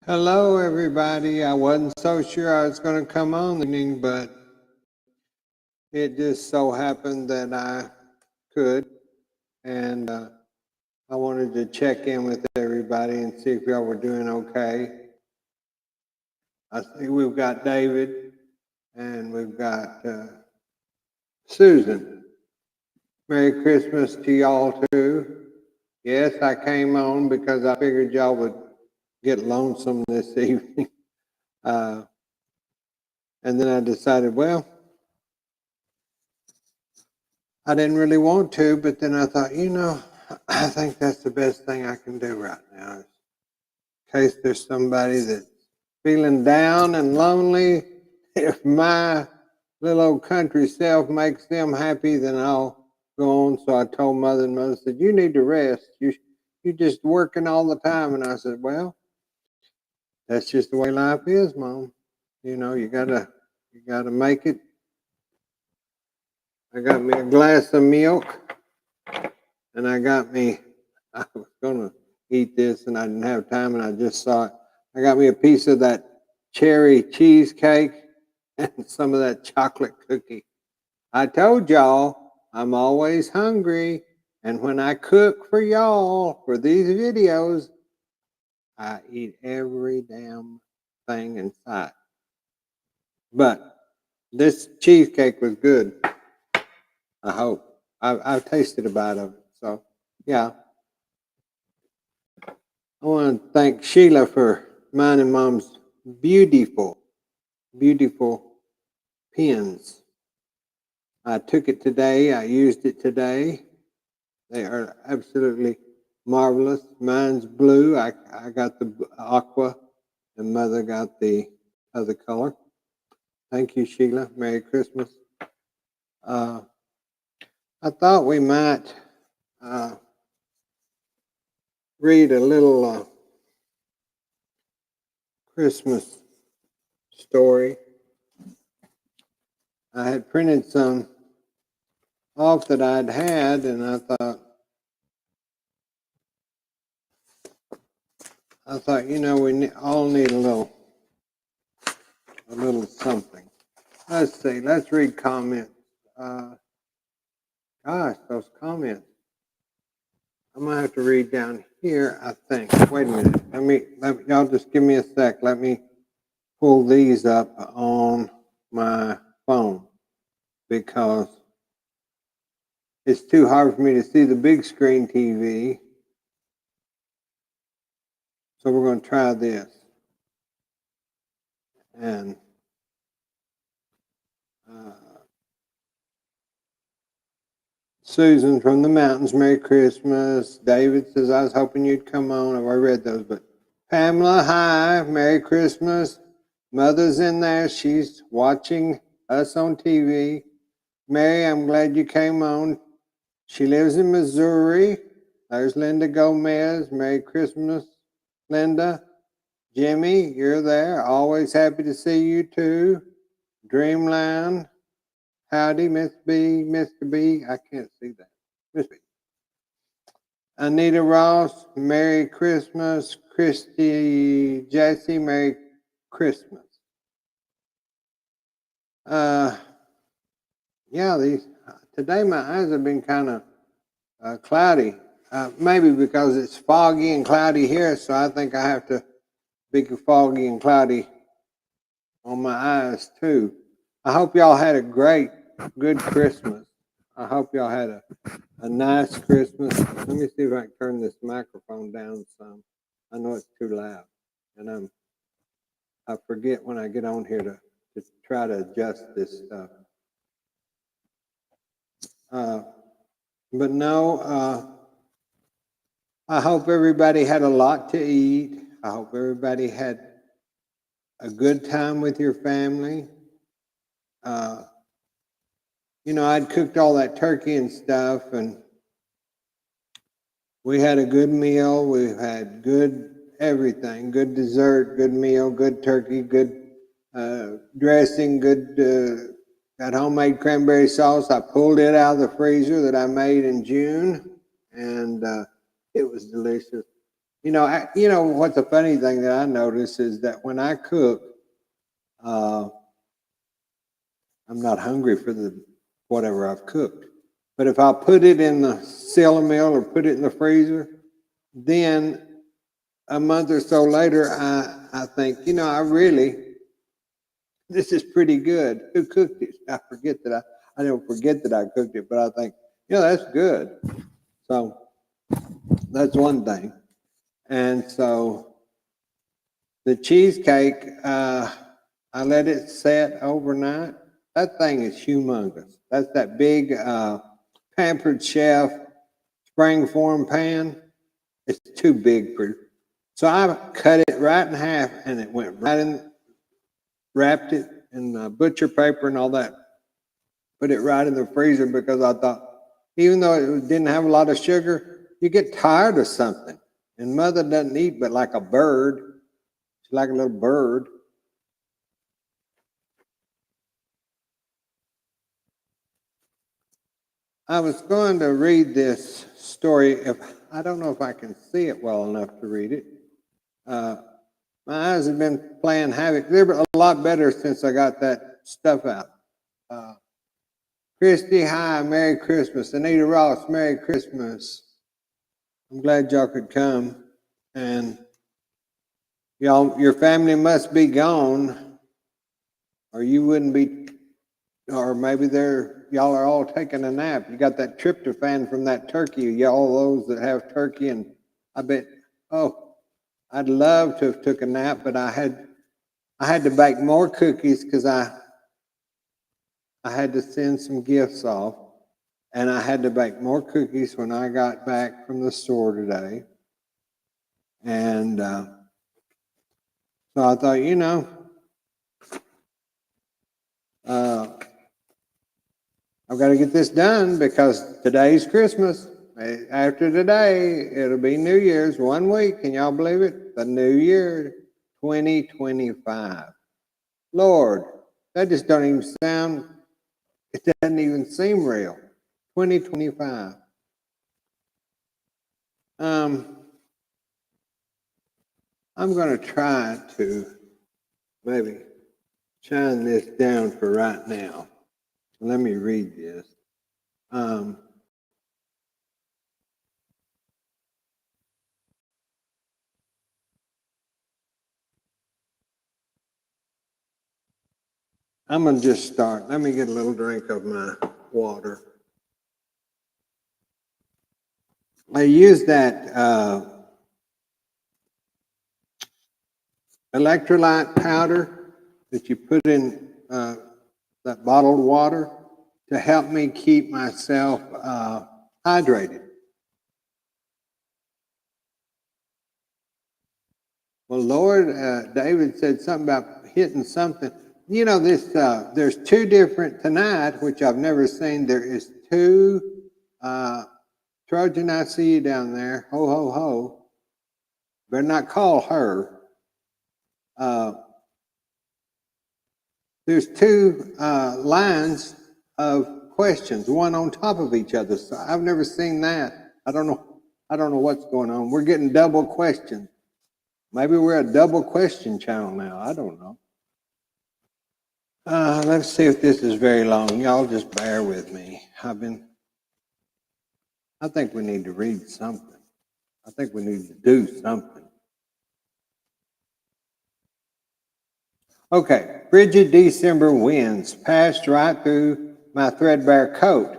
Hello, everybody. I wasn't so sure I was going to come on this evening, but it just so happened that I could. And I wanted to check in with everybody and see if y'all were doing okay. I see we've got David and we've got Susan. Merry Christmas to y'all, too. Yes, I came on because I figured y'all would get lonesome this evening. And then I decided, well, I didn't really want to, but then I thought, I think that's the best thing I can do right now. In case there's somebody that's feeling down and lonely, if my little old country self makes them happy, then I'll go on. So I told Mother, and Mother said, "You need to rest. You just working all the time." And I said, "Well, that's just the way life is, Mom. You gotta make it." I got me a glass of milk, and I was gonna eat this and I didn't have time and I just saw it. I got me a piece of that cherry cheesecake and some of that chocolate cookie. I told y'all I'm always hungry, and when I cook for y'all for these videos, I eat every damn thing in sight. But this cheesecake was good. I hope. I've tasted about it. So, yeah. I want to thank Sheila for mine and Mom's beautiful, beautiful pens. I took it today. I used it today. They are absolutely marvelous. Mine's blue. I got the aqua, and Mother got the other color. Thank you, Sheila. Merry Christmas. I thought we might read a little Christmas story. I had printed some off that I'd had, and I thought, we all need a little something. Let's see. Let's read comments. Gosh, those comments. I'm gonna have to read down here, I think. Wait a minute. Y'all just give me a sec. Let me pull these up on my phone because it's too hard for me to see the big screen TV. So we're going to try this. And Susan from the mountains, Merry Christmas. David says, I was hoping you'd come on. I've already read those, but Pamela, hi, Merry Christmas. Mother's in there. She's watching us on TV. Mary, I'm glad you came on. She lives in Missouri. There's Linda Gomez. Merry Christmas, Linda. Jimmy, you're there. Always happy to see you too. Dreamland. Howdy, Miss B, Mr. B. I can't see that. Miss B. Anita Ross, Merry Christmas. Christy Jesse, Merry Christmas. Today my eyes have been kind of cloudy. Maybe because it's foggy and cloudy here, so I think I have to be foggy and cloudy on my eyes too. I hope y'all had a good Christmas. I hope y'all had a nice Christmas. Let me see if I can turn this microphone down some. I know it's too loud, and I forget when I get on here to try to adjust this stuff. But no, I hope everybody had a lot to eat. I hope everybody had a good time with your family. I'd cooked all that turkey and stuff, and we had a good meal. We had good everything, good dessert, good meal, good turkey, good dressing, got homemade cranberry sauce. I pulled it out of the freezer that I made in June, and it was delicious. You know what's a funny thing that I notice is that when I cook, uh, I'm not hungry for the whatever I've cooked. But if I put it in the cellar mill or put it in the freezer, then a month or so later, I think, this is pretty good. Who cooked it? I don't forget that I cooked it, but I think, that's good. So that's one thing. And so the cheesecake, I let it set overnight. That thing is humongous. That's that big Pampered Chef springform pan. It's too big for. So I cut it right in half, and it went right in. Wrapped it in butcher paper and all that. Put it right in the freezer because I thought, even though it didn't have a lot of sugar, you get tired of something. And Mother doesn't eat but like a bird. She's like a little bird. I was going to read this story. I don't know if I can see it well enough to read it. My eyes have been playing havoc. They're a lot better since I got that stuff out. Christy, hi, Merry Christmas. Anita Ross, Merry Christmas. I'm glad y'all could come. And y'all, your family must be gone, or you wouldn't be, or maybe y'all are all taking a nap. You got that tryptophan from that turkey. Y'all those that have turkey, and I bet, I'd love to have took a nap, but I had to bake more cookies because I had to send some gifts off, and I had to bake more cookies when I got back from the store today. And so I thought, I've got to get this done because today's Christmas. After today, it'll be New Year's, 1 week. Can y'all believe it? The new year, 2025. Lord, that just don't even sound, it doesn't even seem real. 2025. I'm going to try to maybe shine this down for right now. Let me read this. I'm going to just start. Let me get a little drink of my water. I use that electrolyte powder that you put in that bottled water to help me keep myself hydrated. Well, Lord, David said something about hitting something. There's two different tonight, which I've never seen. There is two, Trojan, I see you down there. Ho, ho, ho. Better not call her. There's two lines of questions, one on top of each other. So I've never seen that. I don't know what's going on. We're getting double questions. Maybe we're a double question channel now. I don't know. Let's see if this is very long. Y'all just bear with me. I think we need to read something. I think we need to do something. Okay, frigid December winds passed right through my threadbare coat.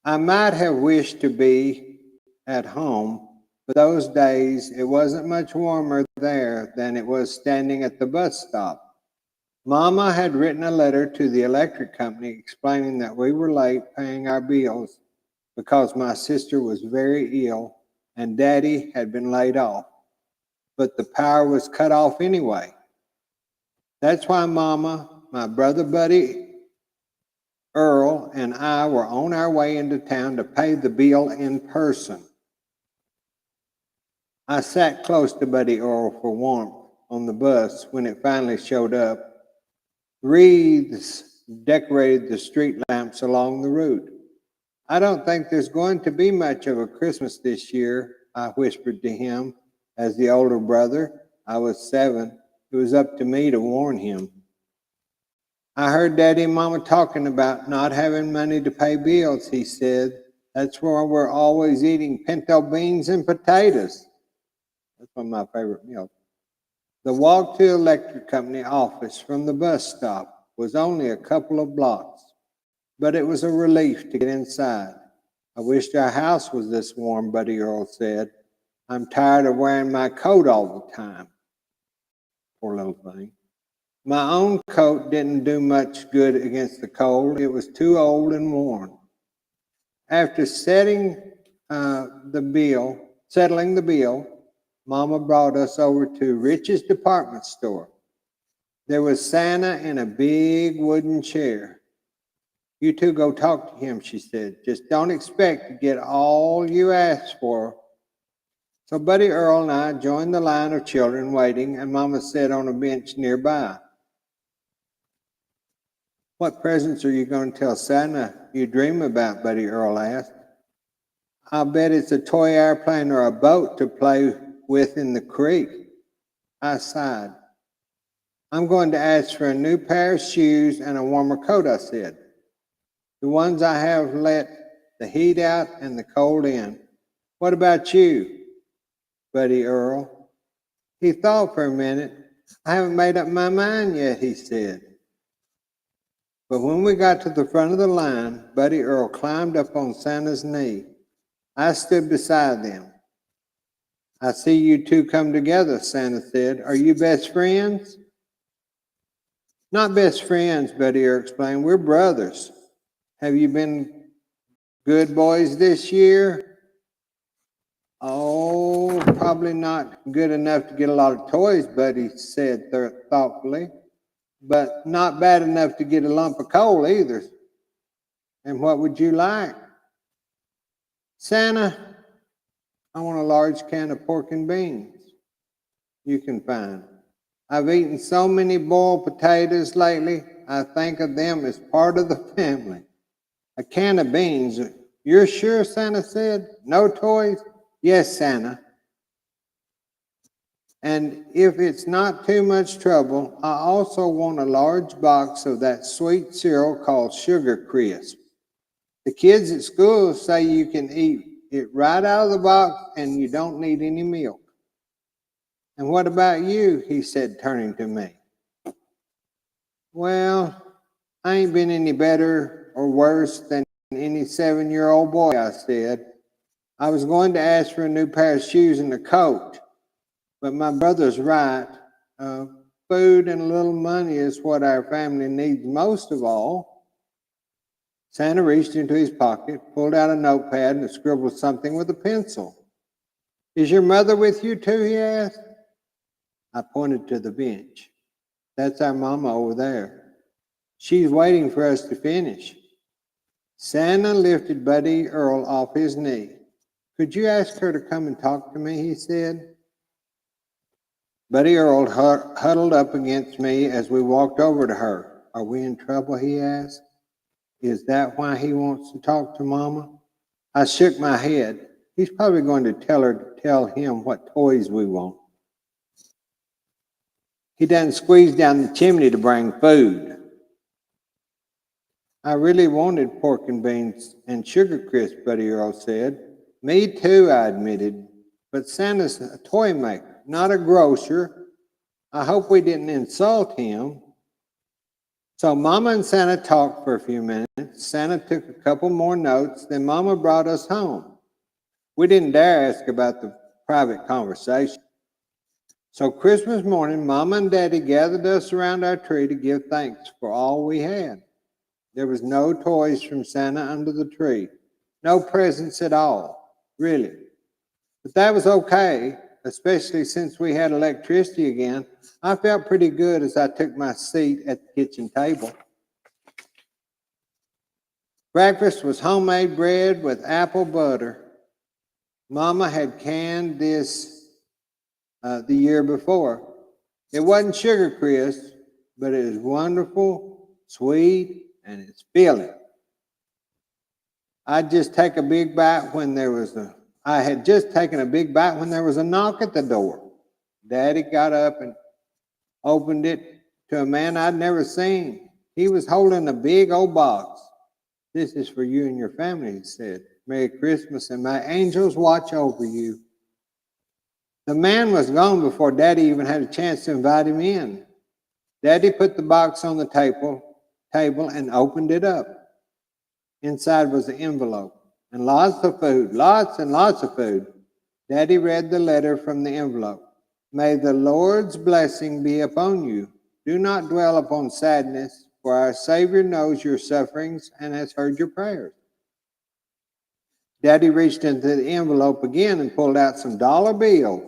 I might have wished to be at home, but those days it wasn't much warmer there than it was standing at the bus stop. Mama had written a letter to the electric company explaining that we were late paying our bills because my sister was very ill and Daddy had been laid off, but the power was cut off anyway. That's why Mama, my brother Buddy, Earl, and I were on our way into town to pay the bill in person. I sat close to Buddy Earl for warmth on the bus when it finally showed up. Wreaths decorated the street lamps along the route. I don't think there's going to be much of a Christmas this year, I whispered to him As the older brother, I was 7. It was up to me to warn him. I heard Daddy and Mama talking about not having money to pay bills, he said. That's why we're always eating pinto beans and potatoes. That's one of my favorite meals. The walk to the electric company office from the bus stop was only a couple of blocks, but it was a relief to get inside. I wished our house was this warm, Buddy Earl said. I'm tired of wearing my coat all the time. Poor little thing. My own coat didn't do much good against the cold. It was too old and worn. After settling the bill, Mama brought us over to Rich's department store. There was Santa in a big wooden chair. You two go talk to him, she said. Just don't expect to get all you ask for. So Buddy Earl and I joined the line of children waiting, and Mama sat on a bench nearby. What presents are you going to tell Santa you dream about, Buddy Earl asked. I'll bet it's a toy airplane or a boat to play with in the creek. I sighed. I'm going to ask for a new pair of shoes and a warmer coat, I said. The ones I have let the heat out and the cold in. What about you, Buddy Earl? He thought for a minute. I haven't made up my mind yet, he said. But when we got to the front of the line, Buddy Earl climbed up on Santa's knee. I stood beside them. I see you two come together, Santa said. Are you best friends? Not best friends, Buddy Earl explained. We're brothers. Have you been good boys this year? Oh, probably not good enough to get a lot of toys, Buddy said thoughtfully. But not bad enough to get a lump of coal either. And what would you like? Santa, I want a large can of pork and beans you can find. I've eaten so many boiled potatoes lately, I think of them as part of the family. A can of beans. You're sure, Santa said? No toys? Yes, Santa. And if it's not too much trouble, I also want a large box of that sweet cereal called Sugar Crisp. The kids at school say you can eat it right out of the box and you don't need any milk. And what about you? He said, turning to me. Well, I ain't been any better or worse than any 7-year-old boy, I said. I was going to ask for a new pair of shoes and a coat. But my brother's right. Food and a little money is what our family needs most of all. Santa reached into his pocket, pulled out a notepad, and scribbled something with a pencil. Is your mother with you too, he asked. I pointed to the bench. That's our mama over there. She's waiting for us to finish. Santa lifted Buddy Earl off his knee. Could you ask her to come and talk to me, he said. Buddy Earl huddled up against me as we walked over to her. Are we in trouble, he asked. Is that why he wants to talk to Mama? I shook my head. He's probably going to tell her to tell him what toys we want. He doesn't squeeze down the chimney to bring food. I really wanted pork and beans and Sugar Crisp, Buddy Earl said. Me too, I admitted. But Santa's a toy maker, not a grocer. I hope we didn't insult him. So Mama and Santa talked for a few minutes. Santa took a couple more notes, then Mama brought us home. We didn't dare ask about the private conversation. So Christmas morning, Mama and Daddy gathered us around our tree to give thanks for all we had. There was no toys from Santa under the tree. No presents at all, really. But that was okay, especially since we had electricity again. I felt pretty good as I took my seat at the kitchen table. Breakfast was homemade bread with apple butter. Mama had canned this the year before. It wasn't Sugar Crisp, but it was wonderful, sweet, and it's filling. I'd just take a big bite when there was I had just taken a big bite when there was a knock at the door. Daddy got up and opened it to a man I'd never seen. He was holding a big old box. "This is for you and your family," he said. "Merry Christmas, and my angels watch over you." The man was gone before Daddy even had a chance to invite him in. Daddy put the box on the table and opened it up. Inside was an envelope and lots of food, lots and lots of food. Daddy read the letter from the envelope. "May the Lord's blessing be upon you. Do not dwell upon sadness, for our Savior knows your sufferings and has heard your prayers." Daddy reached into the envelope again and pulled out some dollar bills.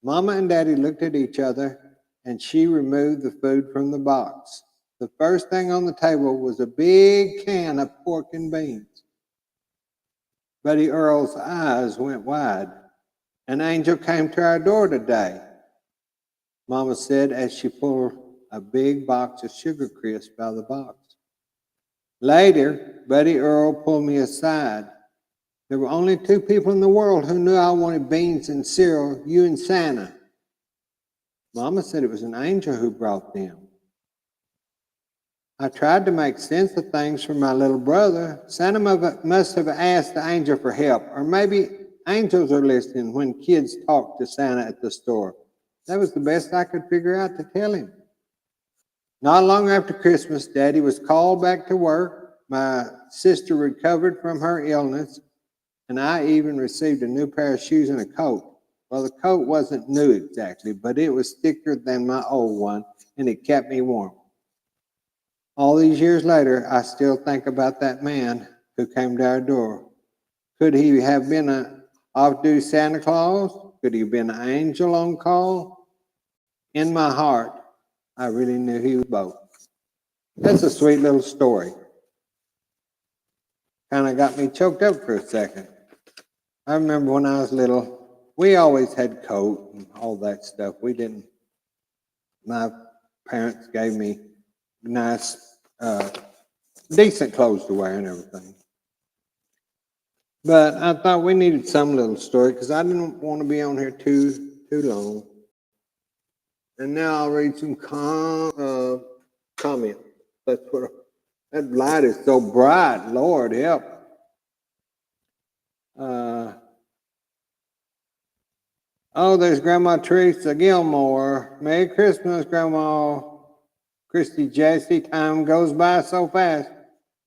Mama and Daddy looked at each other, and she removed the food from the box. The first thing on the table was a big can of pork and beans. Buddy Earl's eyes went wide. "An angel came to our door today," Mama said as she pulled a big box of Sugar Crisps out of the box. Later, Buddy Earl pulled me aside. "There were only two people in the world who knew I wanted beans and cereal, you and Santa." Mama said it was an angel who brought them. I tried to make sense of things for my little brother. Santa must have asked the angel for help, or maybe angels are listening when kids talk to Santa at the store. That was the best I could figure out to tell him. Not long after Christmas, Daddy was called back to work. My sister recovered from her illness, and I even received a new pair of shoes and a coat. Well, the coat wasn't new exactly, but it was thicker than my old one, and it kept me warm. All these years later, I still think about that man who came to our door. Could he have been an off-duty Santa Claus? Could he have been an angel on call? In my heart, I really knew he was both. That's a sweet little story. Kind of got me choked up for a second. I remember when I was little, we always had coat and all that stuff. My parents gave me nice, decent clothes to wear and everything. But I thought we needed some little story because I didn't want to be on here too long. And now I'll read some comments. That's what that light is so bright. Lord help. There's Grandma Teresa Gilmore. "Merry Christmas, Grandma." Christy Jesse, "Time goes by so fast."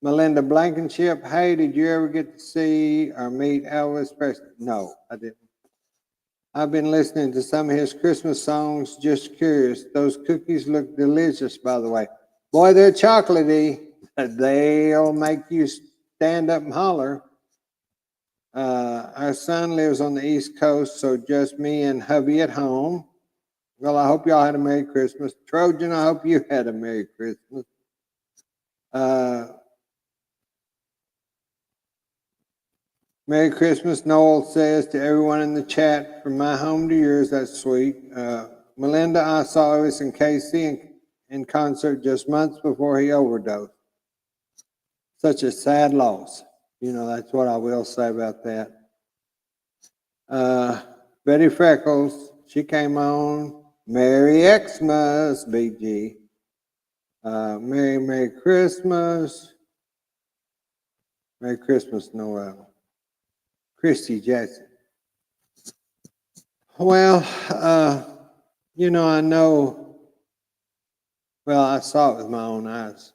Melinda Blankenship, "Hey, did you ever get to see or meet Elvis Presley?" No, I didn't. "I've been listening to some of his Christmas songs. Just curious. Those cookies look delicious, by the way." Boy, they're chocolatey. They'll make you stand up and holler. Our son lives on the East Coast, so just me and hubby at home. Well, I hope y'all had a Merry Christmas. Trojan, I hope you had a Merry Christmas. Merry Christmas, Noel says to everyone in the chat, "From my home to yours." That's sweet. Melinda, "I saw Elvis and Casey in concert just months before he overdosed. Such a sad loss." That's what I will say about that. Betty Freckles, she came on. "Merry Xmas, BG." Merry Christmas. Merry Christmas, Noel. Christy Jackson. Well, I know, I saw it with my own eyes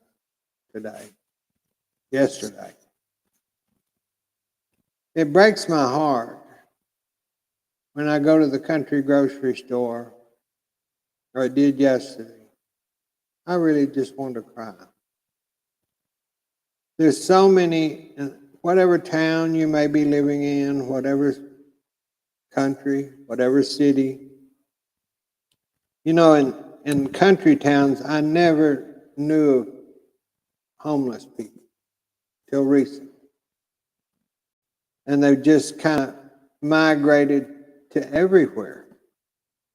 yesterday. It breaks my heart when I go to the country grocery store, or it did yesterday. I really just want to cry. There's so many, whatever town you may be living in, whatever country, whatever city. In country towns, I never knew of homeless people till recently. And they've just kind of migrated to everywhere.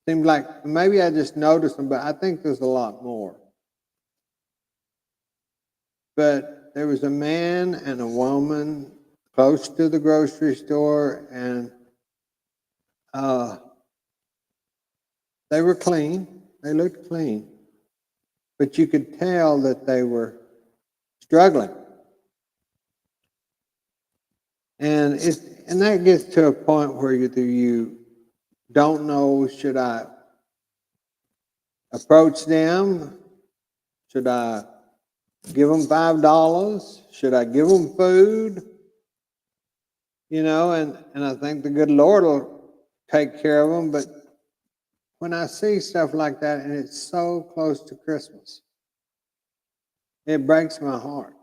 Seems like maybe I just noticed them, but I think there's a lot more. But there was a man and a woman close to the grocery store, and uh, they were clean. They looked clean, but you could tell that they were struggling. And that gets to a point where you don't know, should I approach them? Should I give them $5? Should I give them food? And I think the good Lord will take care of them. But when I see stuff like that, and it's so close to Christmas, it breaks my heart.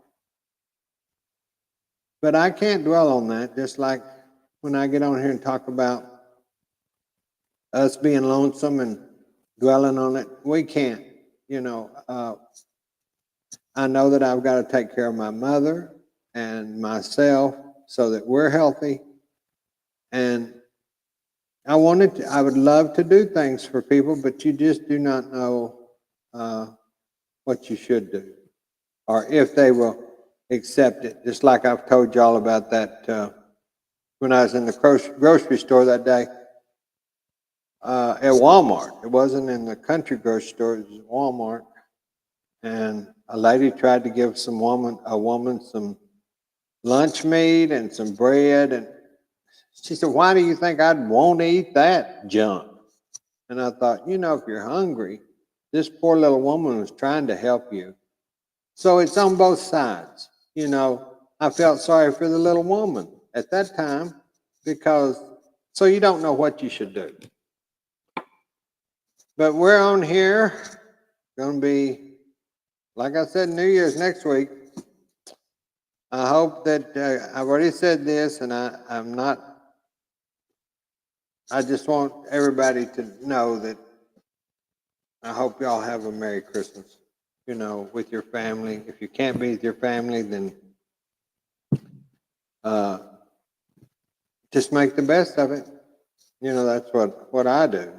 But I can't dwell on that, just like when I get on here and talk about us being lonesome and dwelling on it. We can't, I know that I've got to take care of my mother and myself so that we're healthy. And I would love to do things for people, but you just do not know what you should do or if they will accept it. Just like I've told y'all about that when I was in the grocery store that day at Walmart. It wasn't in the country grocery store, it was at Walmart. And a lady tried to give a woman some lunch meat and some bread. And she said, "Why do you think I'd want to eat that junk?" And I thought, if you're hungry, this poor little woman was trying to help you. So it's on both sides. I felt sorry for the little woman at that time so you don't know what you should do. But we're on here, going to be, like I said, New Year's next week. I hope that I've already said this, and I'm not. I just want everybody to know that I hope y'all have a Merry Christmas, with your family. If you can't be with your family, then just make the best of it. That's what I do,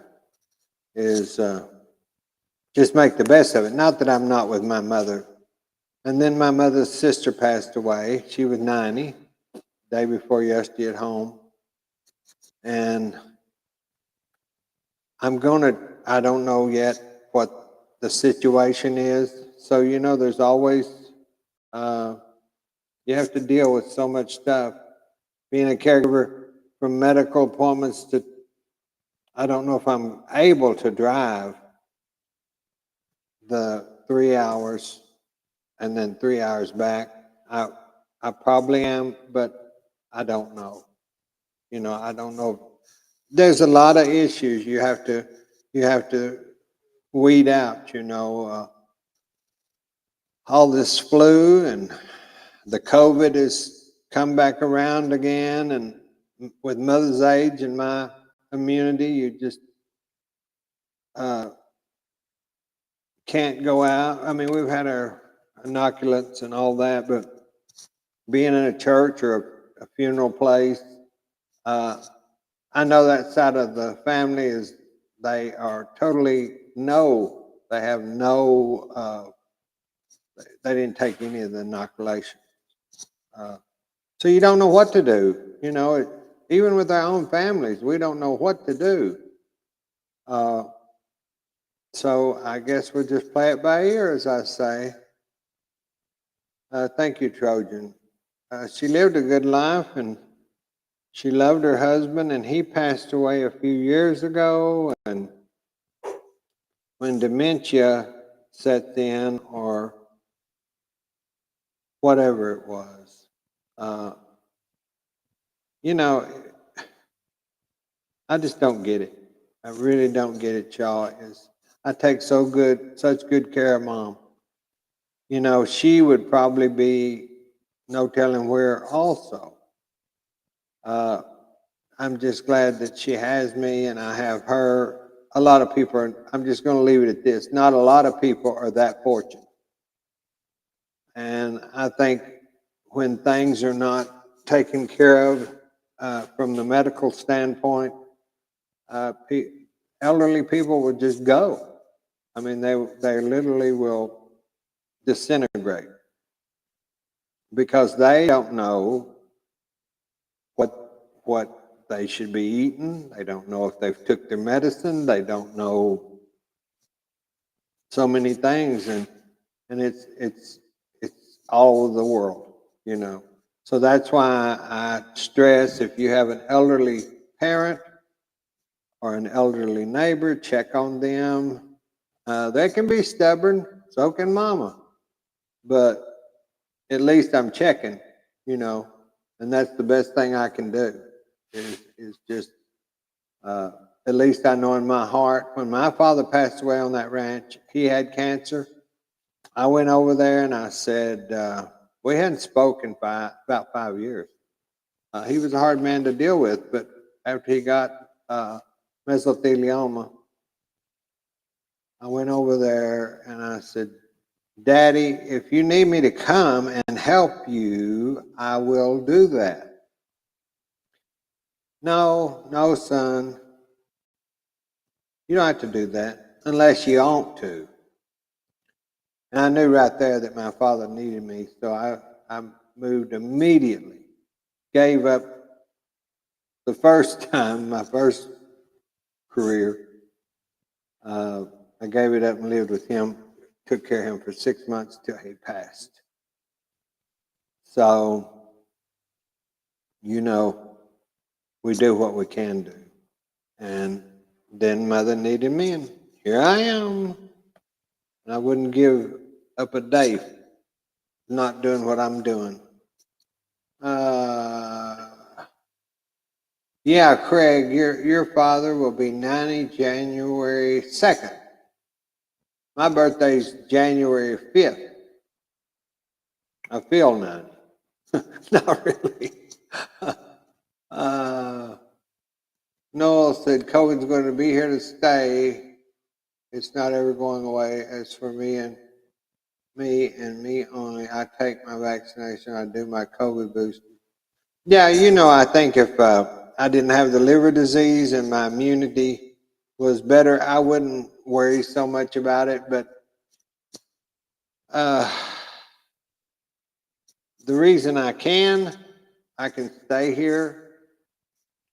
is just make the best of it. Not that I'm not with my mother. And then my mother's sister passed away. She was 90, the day before yesterday at home. And I don't know yet what the situation is. So, there's always, you have to deal with so much stuff. Being a caregiver, from medical appointments to, I don't know if I'm able to drive the 3 hours and then 3 hours back. I probably am, but I don't know. I don't know. There's a lot of issues you have to weed out. All this flu and the COVID has come back around again, and with mother's age and my immunity, you just can't go out. I mean, we've had our inoculants and all that, but being in a church or a funeral place, I know that side of the family they are totally they have they didn't take any of the inoculation. So you don't know what to do. Even with our own families, we don't know what to do. So I guess we'll just play it by ear, as I say. Thank you, Trojan. She lived a good life, and she loved her husband, and he passed away a few years ago. And when dementia set in, or whatever it was, I just don't get it. I really don't get it, y'all. I take such good care of Mom. She would probably be no telling where also. I'm just glad that she has me and I have her. A lot of people I'm just going to leave it at this. Not a lot of people are that fortunate. And I think when things are not taken care of from the medical standpoint, elderly people will just go. I mean, they literally will disintegrate because they don't know what they should be eating. They don't know if they've took their medicine. They don't know so many things, and it's all of the world, you know. So that's why I stress, if you have an elderly parent or an elderly neighbor, check on them. They can be stubborn, so can mama, but at least I'm checking, you know, and that's the best thing I can do is just uh, at least I know in my heart. When my father passed away on that ranch, he had cancer. I went over there and I said, we hadn't spoken about 5 years. He was a hard man to deal with, but after he got mesothelioma, I went over there and I said, Daddy, if you need me to come and help you, I will do that. No, no, son, you don't have to do that unless you want to. And I knew right there that my father needed me, so I moved immediately, gave up the first time, my first career. I gave it up and lived with him, took care of him for 6 months till he passed. So, you know, we do what we can do. And then mother needed me, and here I am. And I wouldn't give up a day not doing what I'm doing. Yeah, Craig, your father will be 90 January 2nd. My birthday's January 5th. I feel 90. Not really. Noel said COVID's going to be here to stay. It's not ever going away. As for me only, I take my vaccination. I do my COVID booster. Yeah, you know, I think if I didn't have the liver disease and my immunity was better, I wouldn't worry so much about it. But uh, the reason I can stay here.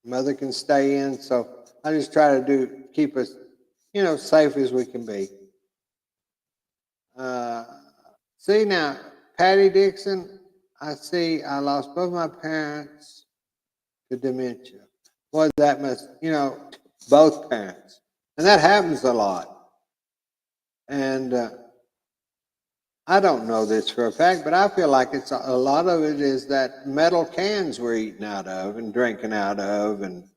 Mother can stay in, so I just try to keep us, you know, safe as we can be. See now, Patty Dixon, I see I lost both my parents to dementia. Boy, that must, you know, both parents. And that happens a lot. And I don't know this for a fact, but I feel like it's a lot of it is that metal cans we're eating out of and drinking out of, and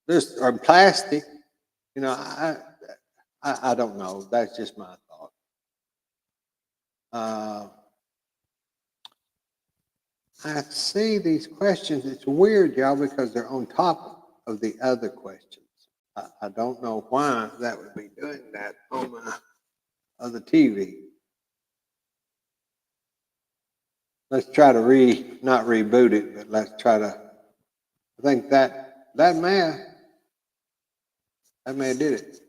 this or plastic. You know, I don't know. That's just my thought. I see these questions. It's weird, y'all, because they're on top of the other questions. I don't know why that would be doing that on my other TV. Let's try to not reboot it, but let's try to. I think that may did it.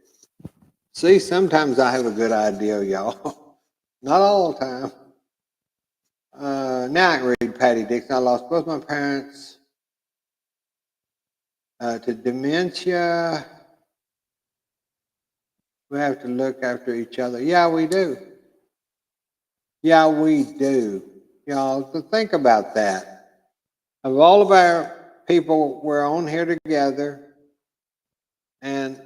See, sometimes I have a good idea, y'all. Not all the time. Now I can read Patty Dixon. I lost both my parents to dementia. We have to look after each other. Yeah, we do. Yeah, we do. Y'all, so think about that. Of all of our people, we're on here together, and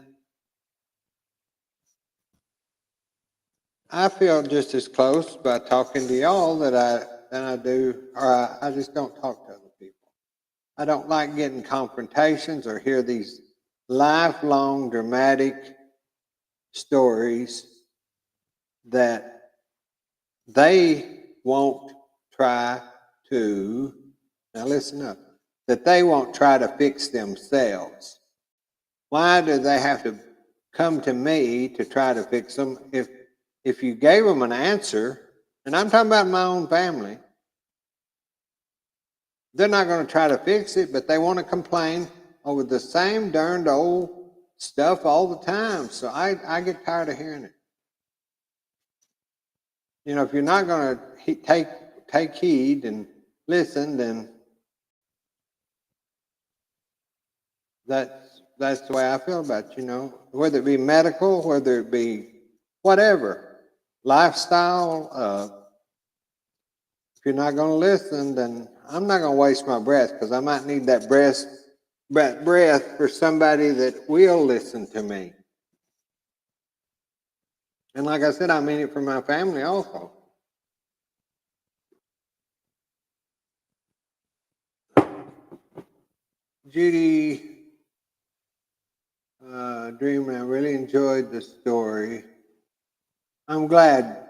I feel just as close by talking to y'all than I do, or I just don't talk to other people. I don't like getting confrontations or hear these lifelong dramatic stories that they won't try to, now listen up, that they won't try to fix themselves. Why do they have to come to me to try to fix them? If you gave them an answer, and I'm talking about my own family, they're not going to try to fix it, but they want to complain over the same darned old stuff all the time. So I get tired of hearing it. You know, if you're not going to take heed and listen, then That's the way I feel about it, whether it be medical, whether it be whatever, lifestyle. If you're not going to listen, then I'm not going to waste my breath, because I might need that breath for somebody that will listen to me. And like I said, I mean it for my family also. Judy Dreamer, I really enjoyed the story. I'm glad.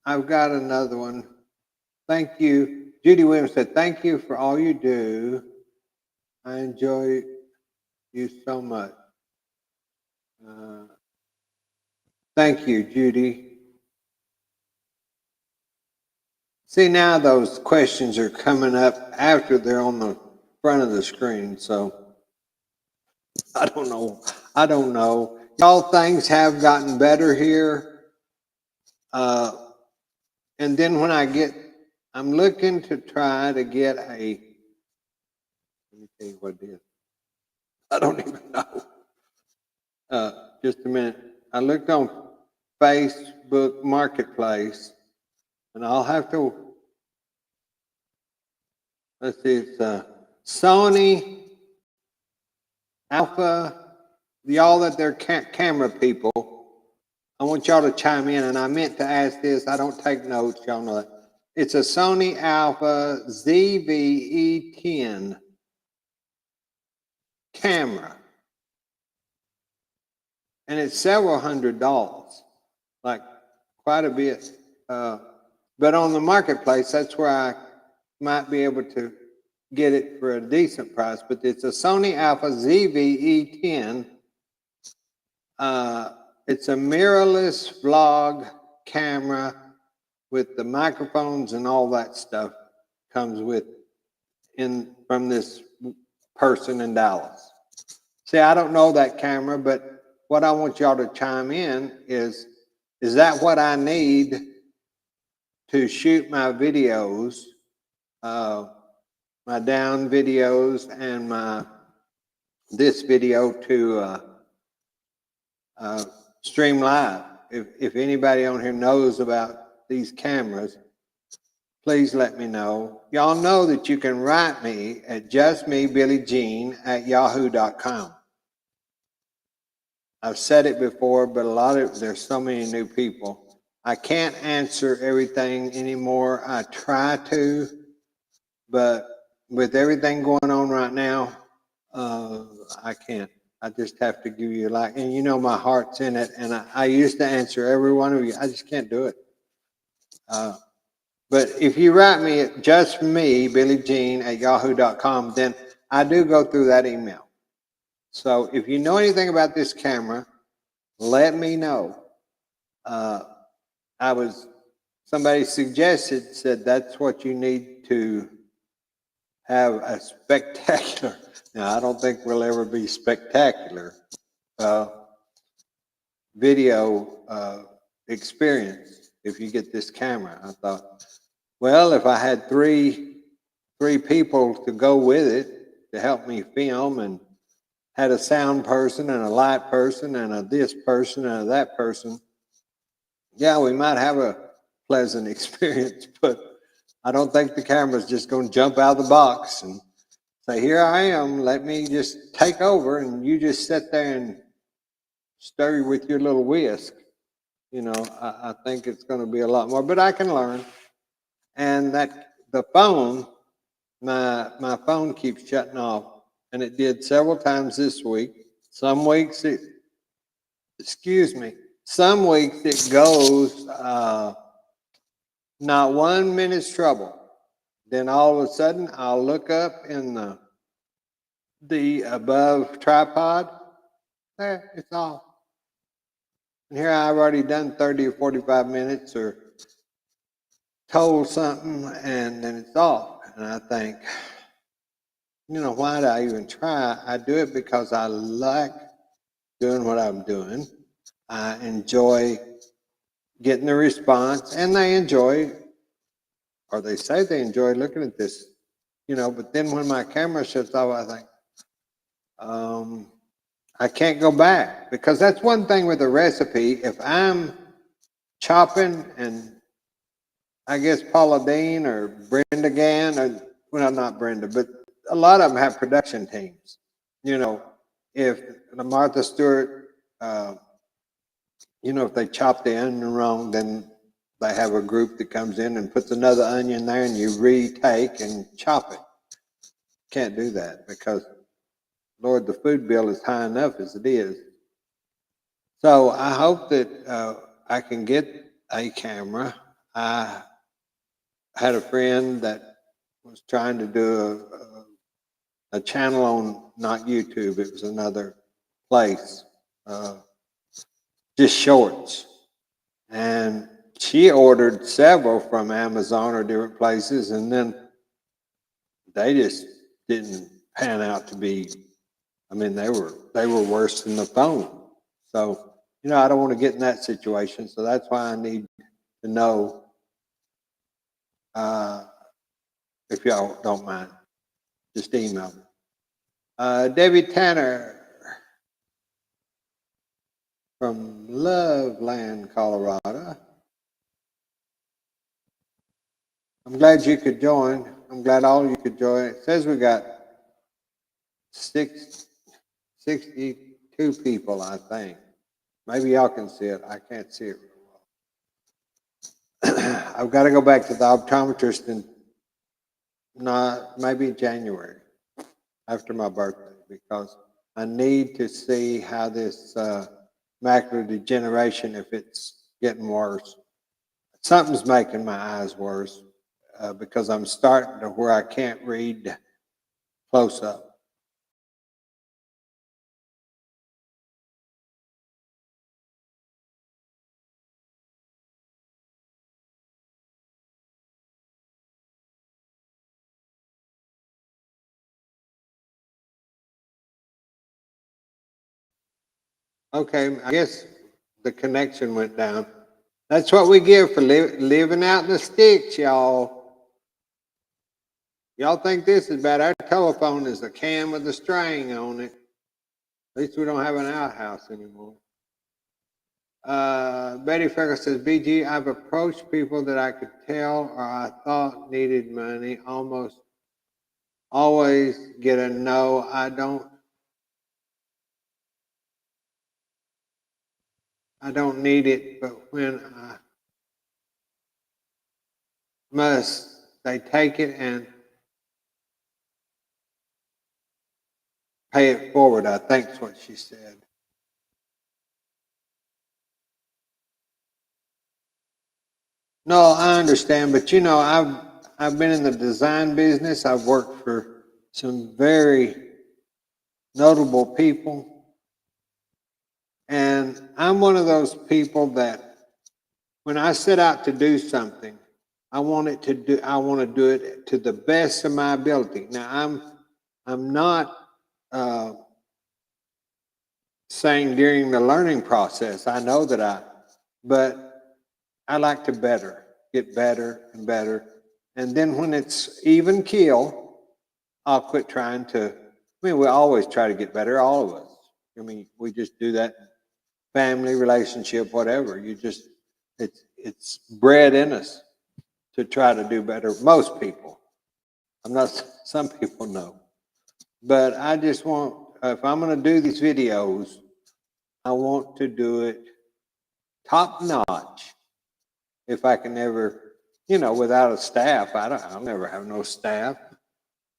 I've got another one. Thank you. Judy Williams said, thank you for all you do. I enjoy you so much. Thank you, Judy. See, now those questions are coming up after they're on the front of the screen, so I don't know. Y'all, things have gotten better here. And then when I'm looking to try to get let me tell you what it is. I don't even know. Just a minute. I looked on Facebook Marketplace, and I'll have to, let's see, it's Sony Alpha, y'all that they're camera people. I want y'all to chime in, and I meant to ask this. I don't take notes, y'all know that. It's a Sony Alpha ZVE10 camera, and it's several $100s, like quite a bit. But on the marketplace, that's where I might be able to get it for a decent price. But it's a Sony Alpha ZVE10. It's a mirrorless vlog camera with the microphones and all that stuff comes with from this person in Dallas. See, I don't know that camera, but what I want y'all to chime in is that what I need to shoot my videos, my down videos and this video to stream live? If anybody on here knows about these cameras, please let me know. Y'all know that you can write me at justmebillyjean@yahoo.com. I've said it before, but there's so many new people. I can't answer everything anymore. I try to, but with everything going on right now, I can't. I just have to give you and my heart's in it. And I used to answer every one of you. I just can't do it. But if you write me at justmebillyjean@yahoo.com, then I do go through that email. So if you know anything about this camera, let me know. Somebody said that's what you need to have a spectacular. Now, I don't think we'll ever be spectacular video experience if you get this camera. I thought, well, if I had three people to go with it to help me film, and had a sound person and a light person and a this person and a that person, yeah, we might have a pleasant experience, but I don't think the camera's just going to jump out of the box and say, here I am, let me just take over, and you just sit there and stir with your little whisk. I think it's going to be a lot more, but I can learn. And the phone, my phone keeps shutting off, and it did several times this week. Some weeks it goes not 1 minute's trouble. Then all of a sudden I'll look up in the above tripod. There, it's off. And here I've already done 30 or 45 minutes or told something, and then it's off. And I think, why do I even try? I do it because I like doing what I'm doing. I enjoy getting the response, and they enjoy, or they say they enjoy looking at this, but then when my camera shuts off, I think, I can't go back, because that's one thing with a recipe. If I'm chopping, and I guess Paula Dean or Brenda Gann, or, well, not Brenda, but a lot of them have production teams. You know, if Martha Stewart, if they chop the onion wrong, then they have a group that comes in and puts another onion there, and you retake and chop it. Can't do that, because, Lord, the food bill is high enough as it is. So I hope that I can get a camera. I had a friend that was trying to do a channel on, not YouTube, it was another place, just shorts. And she ordered several from Amazon or different places, and then they just didn't pan out to be, I mean, they were worse than the phone. So, I don't want to get in that situation. So that's why I need to know, if y'all don't mind, just email me. Debbie Tanner from Loveland, Colorado. I'm glad you could join. I'm glad all of you could join. It says we got 62 people, I think. Maybe y'all can see it. I can't see it real well. I've got to go back to the optometrist in maybe January, after my birthday, because I need to see how this macular degeneration, if it's getting worse. Something's making my eyes worse, because I'm starting to where I can't read close up. Okay, I guess the connection went down. That's what we get for living out in the sticks, y'all. Y'all think this is bad? Our telephone is a can with a string on it. At least we don't have an outhouse anymore. Betty Fergus says, BG, I've approached people that I could tell or I thought needed money. Almost always get a no. I don't need it, but when I must, they take it and pay it forward, I think is what she said. No, I understand, but I've been in the design business. I've worked for some very notable people, and I'm one of those people that when I set out to do something, I want to do it to the best of my ability. Now, I'm not saying during the learning process. I know but I like to get better and better. And then when it's even keel, I'll quit trying to. I mean, we always try to get better, all of us. I mean, we just do that, family, relationship, whatever. It's bred in us to try to do better. Most people. I'm not, some people know. But I just want, if I'm going to do these videos, I want to do it top notch. If I can ever, without a staff, I'll never have no staff.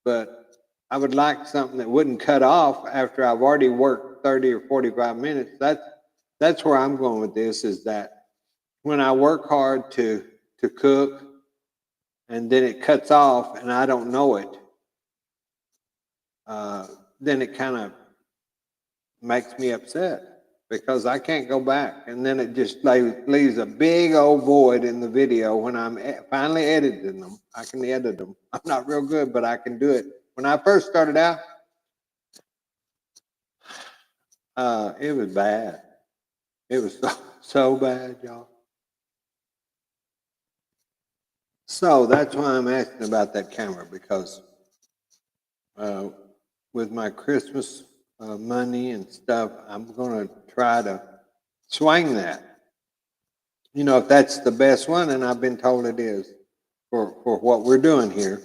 But I would like something that wouldn't cut off after I've already worked 30 or 45 minutes. That's where I'm going with this, is that when I work hard to cook and then it cuts off and I don't know it, then it kind of makes me upset, because I can't go back. And then it just leaves a big old void in the video when I'm finally editing them. I can edit them. I'm not real good, but I can do it. When I first started out, it was bad. It was so bad, y'all. So that's why I'm asking about that camera, because with my Christmas money and stuff, I'm going to try to swing that. You know, if that's the best one, and I've been told it is for what we're doing here.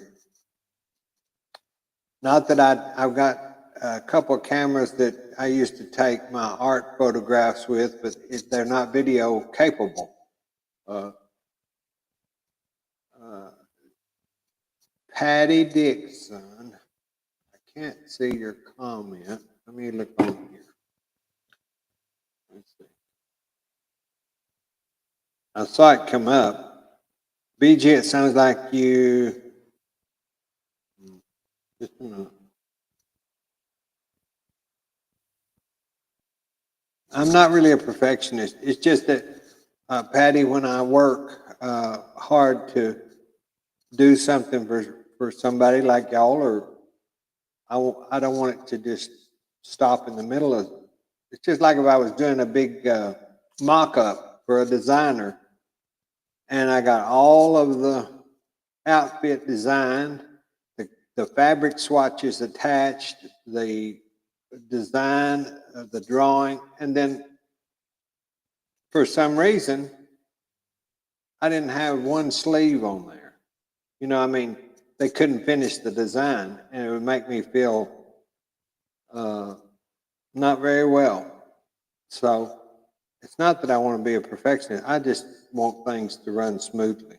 Not that I've got a couple of cameras that I used to take my art photographs with, but they're not video capable. Uh, uh, Patty Dixon, I can't see your comment. Let me look on here. Let's see. I saw it come up. BG, it sounds like you. Just a minute. I'm not really a perfectionist. It's just that, Patty, when I work hard to do something for somebody like y'all, or I don't want it to just stop in the middle of. It's just like if I was doing a big mock-up for a designer, and I got all of the outfit designed, the fabric swatches attached, the design of the drawing, and then for some reason I didn't have one sleeve on there. You know, I mean, they couldn't finish the design, and it would make me feel not very well. So it's not that I want to be a perfectionist. I just want things to run smoothly.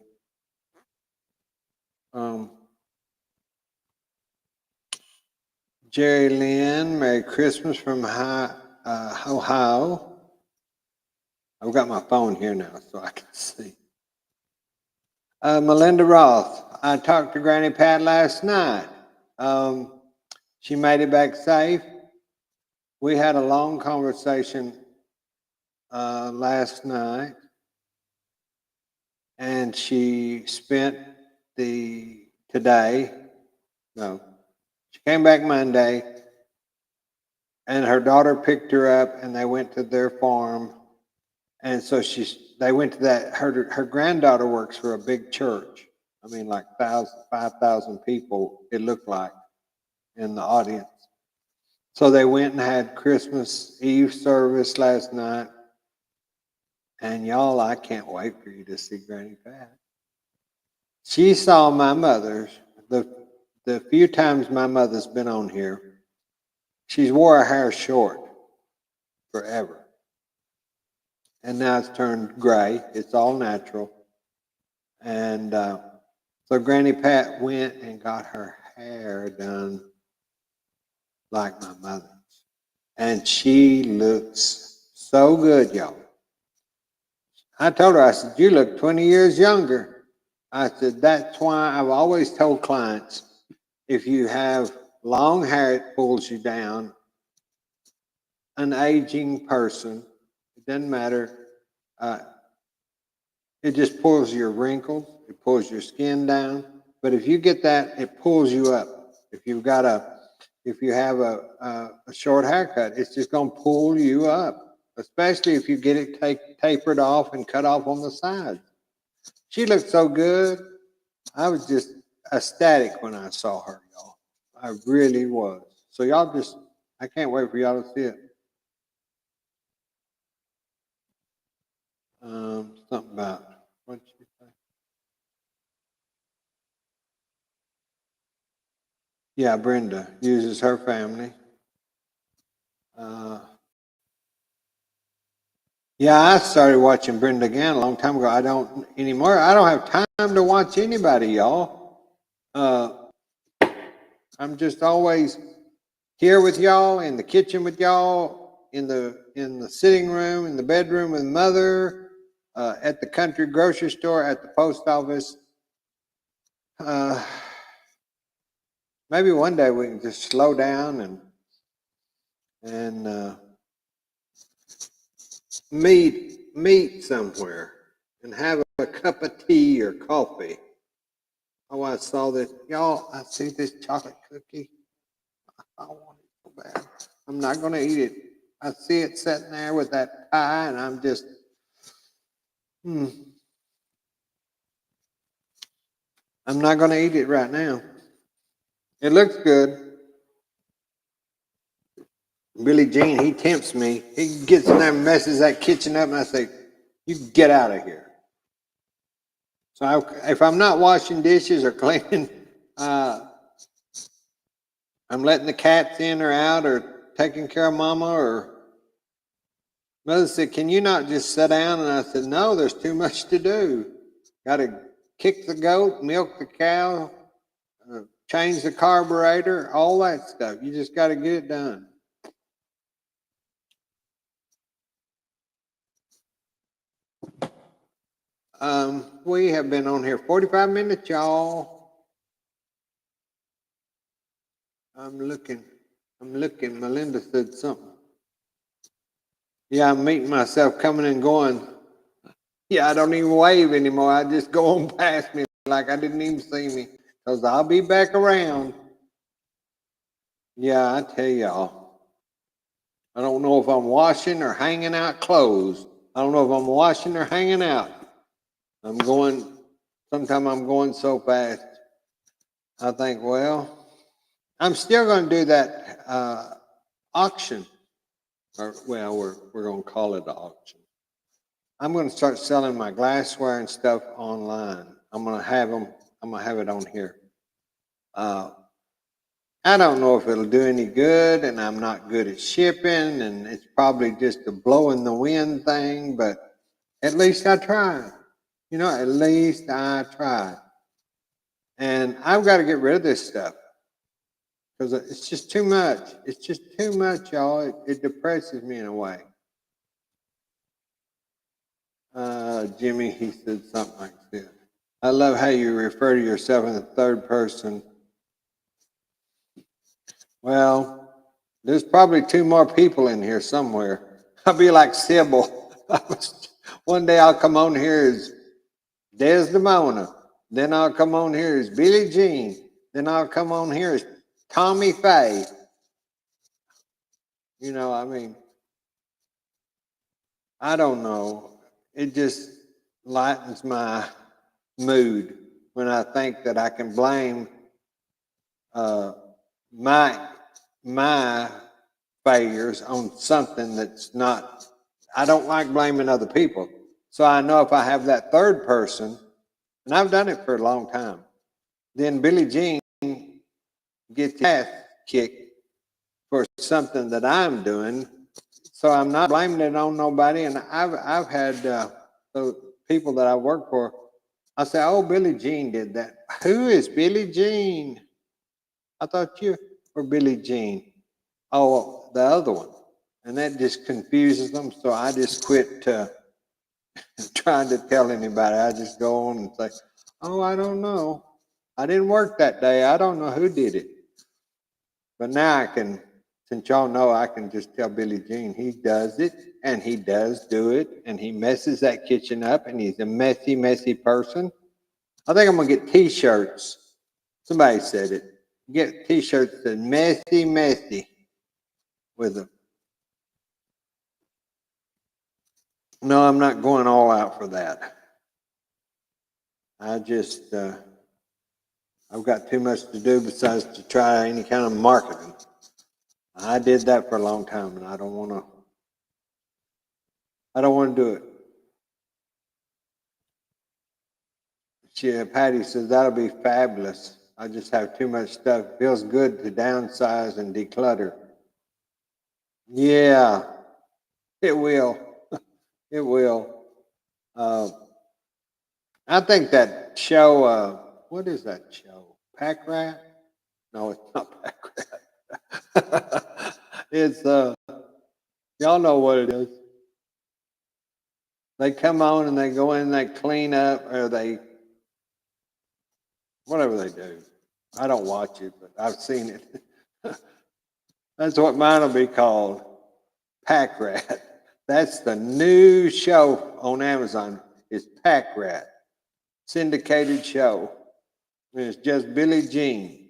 Jerry Lynn, Merry Christmas from Ohio. I've got my phone here now so I can see. Melinda Roth, I talked to Granny Pat last night. She made it back safe. We had a long conversation last night, and she spent today. No, she came back Monday, and her daughter picked her up, and they went to their farm. And so they went to that. Her granddaughter works for a big church. I mean, like 5,000 people, it looked like, in the audience. So they went and had Christmas Eve service last night. And y'all, I can't wait for you to see Granny Pat. She saw my mother's, the few times my mother's been on here, she's wore her hair short forever. And now it's turned gray. It's all natural. And so Granny Pat went and got her hair done like my mother's. And she looks so good, y'all. I told her, I said, you look 20 years younger. I said, that's why I've always told clients, if you have long hair, it pulls you down. An aging person, it doesn't matter. It just pulls your wrinkles. It pulls your skin down. But if you get that, it pulls you up. If you have a short haircut, it's just going to pull you up, especially if you get it tapered off and cut off on the sides. She looked so good. I was just ecstatic when I saw her, y'all. I really was. So I can't wait for y'all to see it. Something about, what did you say? Yeah, Brenda uses her family. Yeah, I started watching Brenda again a long time ago. I don't anymore. I don't have time to watch anybody, y'all. I'm just always here with y'all, in the kitchen with y'all, in the sitting room, in the bedroom with mother, at the country grocery store, at the post office. Maybe one day we can just slow down and meet somewhere and have a cup of tea or coffee. Oh, I saw this. Y'all, I see this chocolate cookie. I want it so bad. I'm not going to eat it. I see it sitting there with that pie, and I'm just, I'm not going to eat it right now. It looks good. Billy Jean, he tempts me. He gets in there and messes that kitchen up, and I say, you get out of here. So if I'm not washing dishes or cleaning, I'm letting the cats in or out or taking care of mama or mother said, can you not just sit down? And I said, no, there's too much to do. Got to kick the goat, milk the cow, change the carburetor, all that stuff. You just got to get it done. We have been on here 45 minutes, y'all. I'm looking. Melinda said something. Yeah, I'm meeting myself coming and going. Yeah, I don't even wave anymore. I just go on past me like I didn't even see me. Because I'll be back around. Yeah, I tell y'all. I don't know if I'm washing or hanging out clothes. I don't know if I'm washing or hanging out. Sometimes I'm going so fast. I think, well, I'm still going to do that auction. Or, well, we're going to call it an auction. I'm going to start selling my glassware and stuff online. I'm going to have it on here. I don't know if it'll do any good, and I'm not good at shipping, and it's probably just a blow in the wind thing, but at least I tried. At least I tried. And I've got to get rid of this stuff because it's just too much. It's just too much, y'all. It depresses me in a way. Jimmy, he said something like this. I love how you refer to yourself in the third person. Well, there's probably two more people in here somewhere. I'll be like Sybil. One day I'll come on here as Desdemona. Then I'll come on here as Billie Jean. Then I'll come on here as Tommy Faye. I don't know. It just lightens my mood when I think that I can blame my failures on something that's not. I don't like blaming other people. So I know if I have that third person, and I've done it for a long time, then Billie Jean gets ass kicked for something that I'm doing. So I'm not blaming it on nobody. And I've had the people that I work for, I say, oh, Billie Jean did that. Who is Billie Jean? I thought you were Billie Jean. Oh, the other one. And that just confuses them. So I just quit trying to tell anybody. I just go on and say, oh, I don't know. I didn't work that day. I don't know who did it. But now I can, since y'all know, I can just tell Billie Jean he does it, and he does do it, and he messes that kitchen up, and he's a messy, messy person. I think I'm going to get T-shirts. Somebody said it. Get T-shirts that messy, messy with them. No, I'm not going all out for that. I just, I've got too much to do besides to try any kind of marketing. I did that for a long time, and I don't want to do it. Patty says, that'll be fabulous. I just have too much stuff. Feels good to downsize and declutter. Yeah, it will. It will. I think that show, what is that show? Pack Rat? No, it's not Pack Rat. It's, y'all know what it is. They come on and they go in and they clean up or whatever they do. I don't watch it, but I've seen it. That's what mine will be called. Pack Rat. That's the new show on Amazon. It's Pack Rat. Syndicated show. And it's just Billie Jean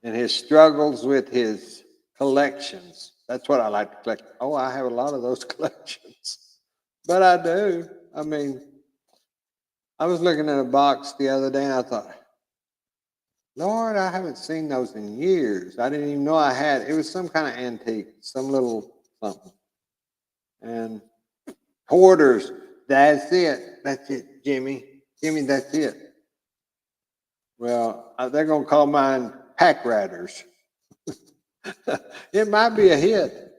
and his struggles with his collections. That's what I like to collect. Oh, I have a lot of those collections. But I do. I mean, I was looking at a box the other day and I thought, Lord, I haven't seen those in years. I didn't even know I had. It was some kind of antique, some little something. And hoarders, that's it. That's it, Jimmy. Jimmy, that's it. Well, they're going to call mine pack ratters. It might be a hit,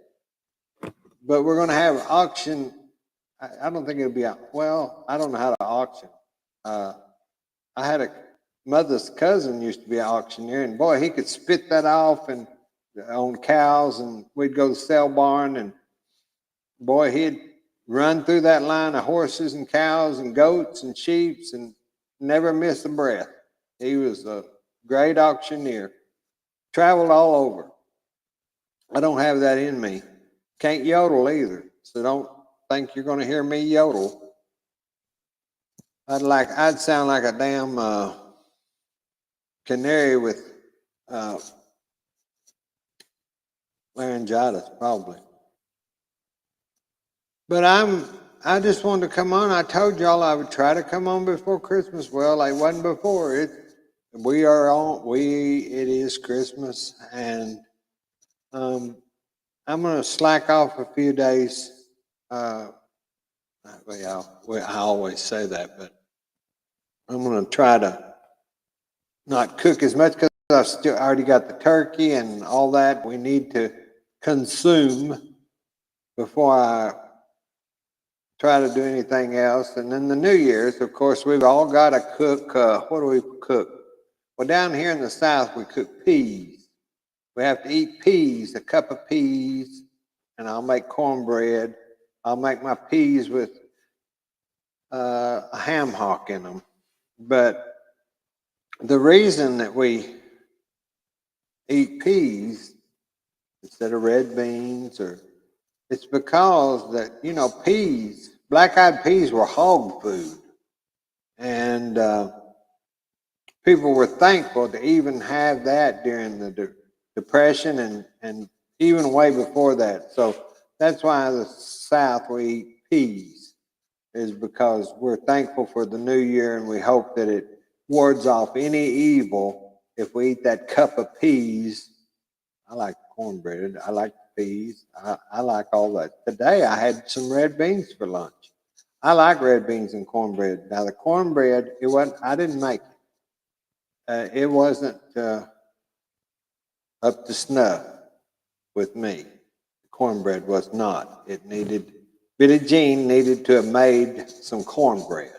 but we're going to have auction. I don't think it'll be out. Well, I don't know how to auction. Uh, I had a mother's cousin used to be an auctioneer, and boy, he could spit that off and on cows, and we'd go to the sale barn, and boy, he'd run through that line of horses and cows and goats and sheep and never miss a breath. He was a great auctioneer. Traveled all over. I don't have that in me. Can't yodel either, so don't think you're going to hear me yodel. I'd sound like a damn canary with laryngitis, probably. But I just wanted to come on. I told y'all I would try to come on before Christmas. Well, I wasn't before it. It is Christmas, and I'm going to slack off a few days. I always say that, but I'm going to try to not cook as much because I already got the turkey and all that we need to consume before I try to do anything else. And then the New Year's, of course, we've all got to cook. What do we cook? Well, down here in the South, we cook peas. We have to eat peas, a cup of peas, and I'll make cornbread. I'll make my peas with a ham hock in them. But the reason that we eat peas instead of red beans, it's because that, peas, black-eyed peas were hog food. And people were thankful to even have that during the Depression and even way before that. So that's why the South we eat peas, is because we're thankful for the new year and we hope that it wards off any evil if we eat that cup of peas. I like cornbread. I like peas. I like all that. Today I had some red beans for lunch. I like red beans and cornbread. Now the cornbread, I didn't make it. It wasn't up to snuff with me. The cornbread was not. Billie Jean needed to have made some cornbread.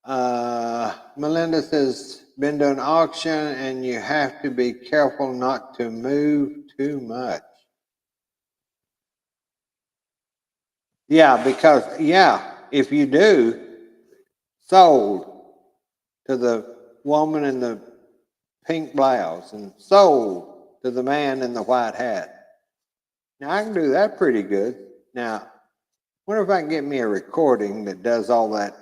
Melinda says, been to an auction and you have to be careful not to move too much. Yeah, because, if you do, sold to the woman in the pink blouse and sold to the man in the white hat. Now, I can do that pretty good. Now, wonder if I can get me a recording that does all that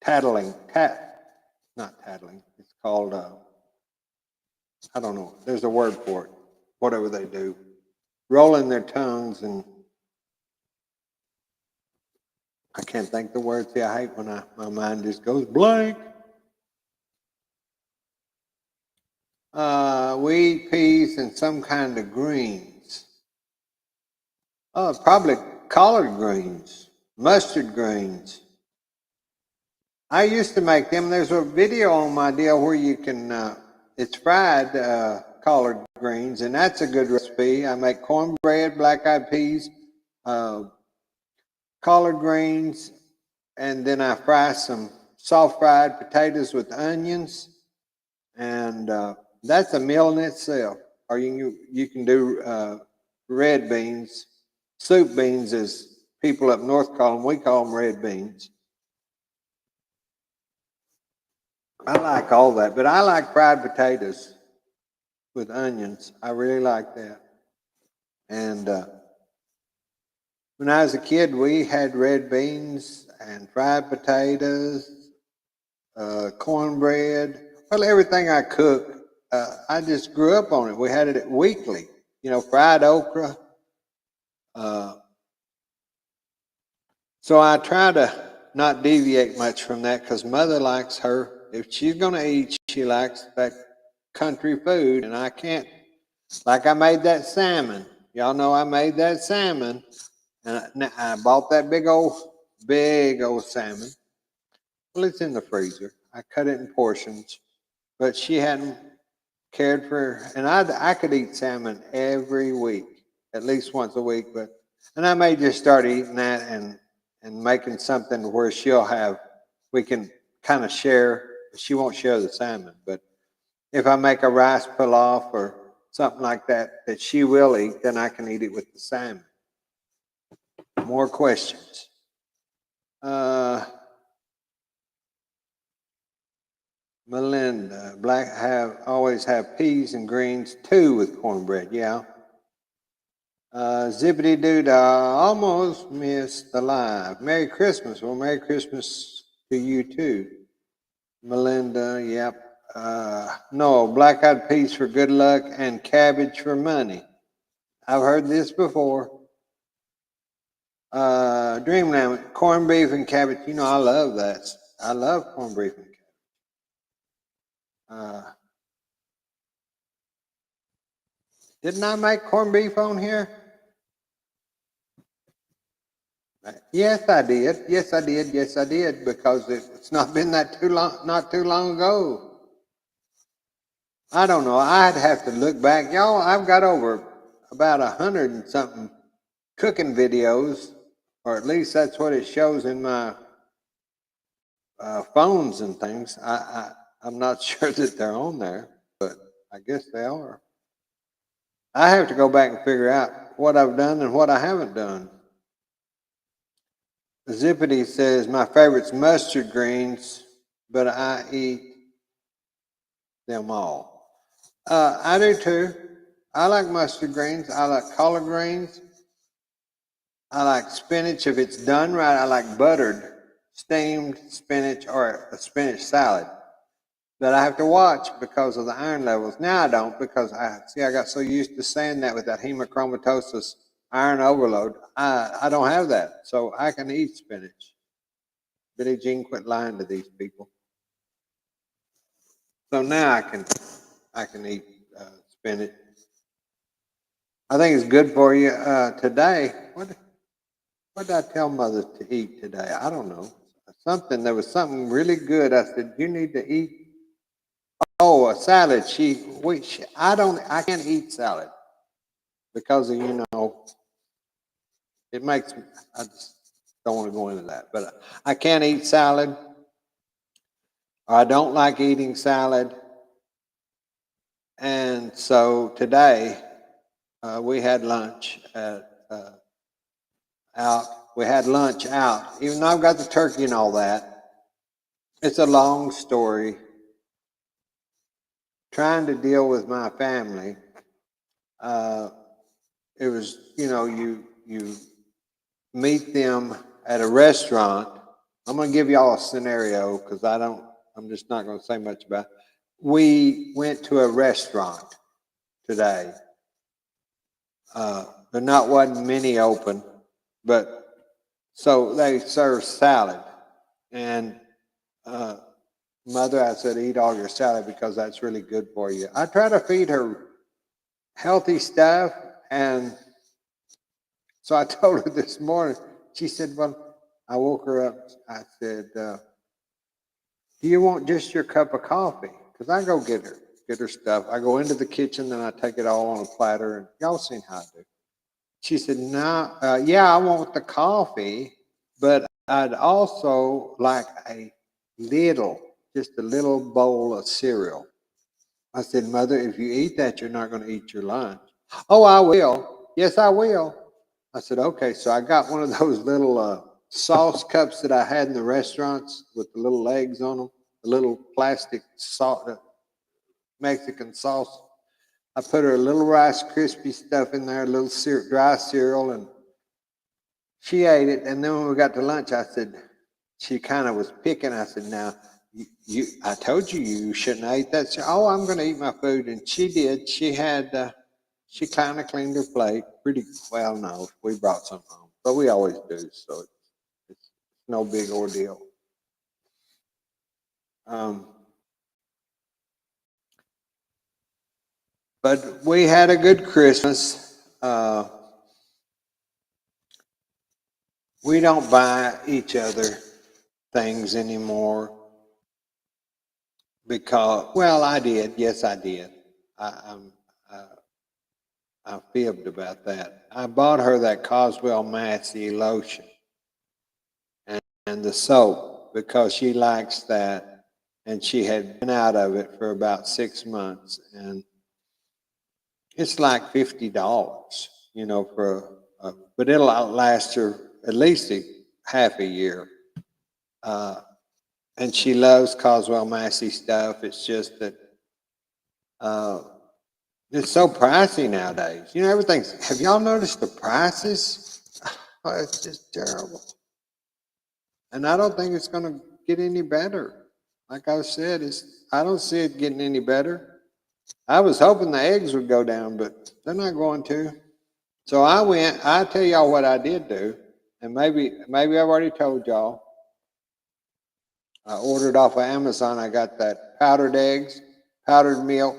not tattling. It's called, I don't know. There's a word for it. Whatever they do. Rolling their tongues and I can't think the word. See, I hate when my mind just goes blank. We eat peas and some kind of greens. Oh, probably collard greens, mustard greens. I used to make them. There's a video on my deal where you can, it's fried collard greens, and that's a good recipe. I make cornbread, black-eyed peas, collard greens, and then I fry some soft fried potatoes with onions, and that's a meal in itself. Or you can do red beans, soup beans, as people up north call them. We call them red beans. I like all that, but I like fried potatoes with onions. I really like that. And when I was a kid, we had red beans and fried potatoes, cornbread. Well, everything I cooked, I just grew up on it. We had it weekly. Fried okra. So I try to not deviate much from that because Mother likes her if she's going to eat, she likes that country food, and I can't. Like I made that salmon. Y'all know I made that salmon, and I bought that big old salmon. Well, it's in the freezer. I cut it in portions, but she hadn't cared for, and I could eat salmon every week, at least once a week. And I may just start eating that and making something where we can kind of share. She won't share the salmon, but if I make a rice pilaf or something like that that she will eat, then I can eat it with the salmon. More questions. Melinda, always have peas and greens too with cornbread. Yeah. Zippity doo dah, almost missed the live. Merry Christmas. Well, Merry Christmas to you too. Melinda, yep. No, black eyed peas for good luck and cabbage for money. I've heard this before. Dreamland, corned beef and cabbage. You know, I love that. I love corned beef and cabbage. Didn't I make corned beef on here? Yes, I did. Yes, I did. Yes, I did. Because it's not been that too long. Not too long ago. I don't know. I'd have to look back. Y'all, I've got over about 100 and something cooking videos, or at least that's what it shows in my phones and things. I'm not sure that they're on there, but I guess they are. I have to go back and figure out what I've done and what I haven't done. Zippity says, my favorite's mustard greens, but I eat them all. I do too. I like mustard greens. I like collard greens. I like spinach if it's done right. I like buttered, steamed spinach or a spinach salad. But I have to watch because of the iron levels. Now I don't because I got so used to saying that with that hemochromatosis iron overload. I don't have that, so I can eat spinach. Billie Jean, quit lying to these people. So now I can eat spinach. I think it's good for you. Today, what did I tell Mother to eat today? I don't know. There was something really good. I said, you need to eat. Oh, a salad. I can't eat salad because of, it makes me, I just don't want to go into that. But I can't eat salad. I don't like eating salad. And so today, we had lunch out. We had lunch out. Even though I've got the turkey and all that, it's a long story. Trying to deal with my family, it was, you meet them at a restaurant. I'm going to give y'all a scenario because I'm just not going to say much about it. We went to a restaurant today. There wasn't many open, but so they serve salad. And Mother, I said, eat all your salad because that's really good for you. I try to feed her healthy stuff. And so I told her this morning, she said, well, I woke her up. I said, do you want just your cup of coffee? Because I go get her stuff. I go into the kitchen and I take it all on a platter. And y'all seen how I do. She said, no, yeah, I want the coffee, but I'd also like just a little bowl of cereal. I said, Mother, if you eat that, you're not going to eat your lunch. Oh, I will. Yes, I will. I said, okay. So I got one of those little sauce cups that I had in the restaurants with the little legs on them, the little plastic Mexican sauce. I put her a little Rice Krispie stuff in there, a little dry cereal, and she ate it. And then when we got to lunch, I said, she kind of was picking. I said, now, I told you shouldn't have ate that. She said, oh, I'm going to eat my food. And she did. She kind of cleaned her plate pretty well. No, we brought some home, but we always do. So it's no big ordeal. But we had a good Christmas. We don't buy each other things anymore because, well, I did. Yes, I did. I'm, uh, I fibbed about that. I bought her that Coswell Massey lotion and the soap because she likes that, and she had been out of it for about 6 months, and it's like $50, but it'll outlast her at least half a year. Uh, and she loves Coswell Massey stuff. It's just that uh, it's so pricey nowadays. Everything's. Have y'all noticed the prices? Oh, it's just terrible. And I don't think it's going to get any better. Like I said, I don't see it getting any better. I was hoping the eggs would go down, but they're not going to. So I tell y'all what I did do, and maybe I've already told y'all. I ordered off of Amazon. I got that powdered eggs, powdered milk,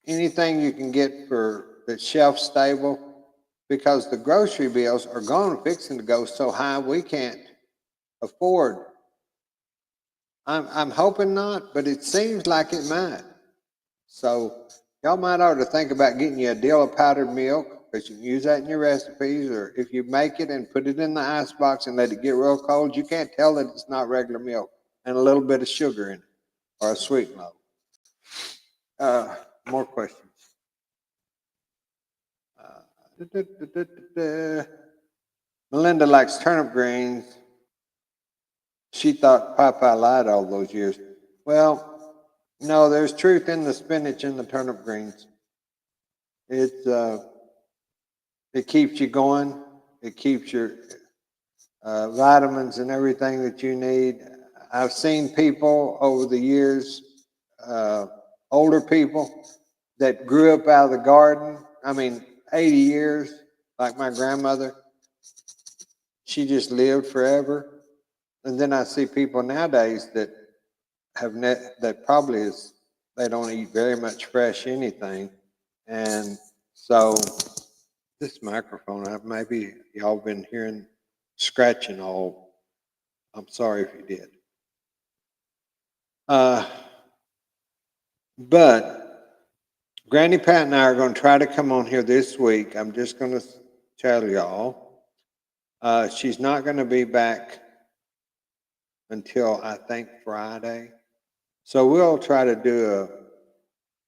anything you can get for that's shelf stable, because the grocery bills are fixing to go so high we can't afford. I'm hoping not, but it seems like it might. So y'all might ought to think about getting you a deal of powdered milk, because you can use that in your recipes, or if you make it and put it in the ice box and let it get real cold, you can't tell that it's not regular milk, and a little bit of sugar in it, or a sweet loaf. More questions. Melinda likes turnip greens. She thought Popeye lied all those years. Well, no, there's truth in the spinach and the turnip greens. It keeps you going. It keeps your vitamins and everything that you need. I've seen people over the years, older people that grew up out of the garden. 80 years, like my grandmother. She just lived forever. And then I see people nowadays that that probably they don't eat very much fresh anything. And so this microphone, maybe y'all been hearing scratching all. I'm sorry if you did. But Granny Pat and I are going to try to come on here this week. I'm just going to tell y'all. She's not going to be back until I think Friday. So we'll try to do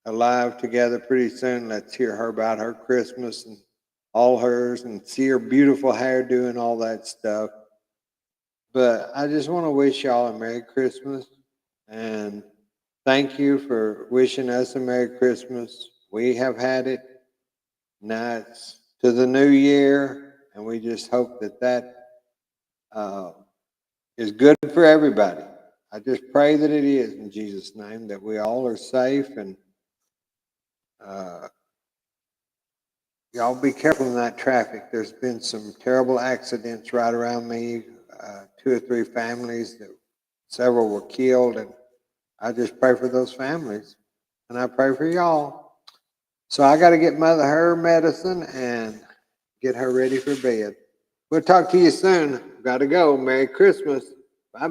a live together pretty soon. Let's hear her about her Christmas and all hers, and see her beautiful hair doing all that stuff. But I just want to wish y'all a Merry Christmas, and thank you for wishing us a Merry Christmas. We have had it. Now it's to the new year, and we just hope that is good for everybody. I just pray that it is, in Jesus' name, that we all are safe, and y'all be careful in that traffic. There's been some terrible accidents right around me. 2 or 3 families several were killed, and I just pray for those families, and I pray for y'all. So I got to get Mother her medicine and get her ready for bed. We'll talk to you soon. Got to go. Merry Christmas.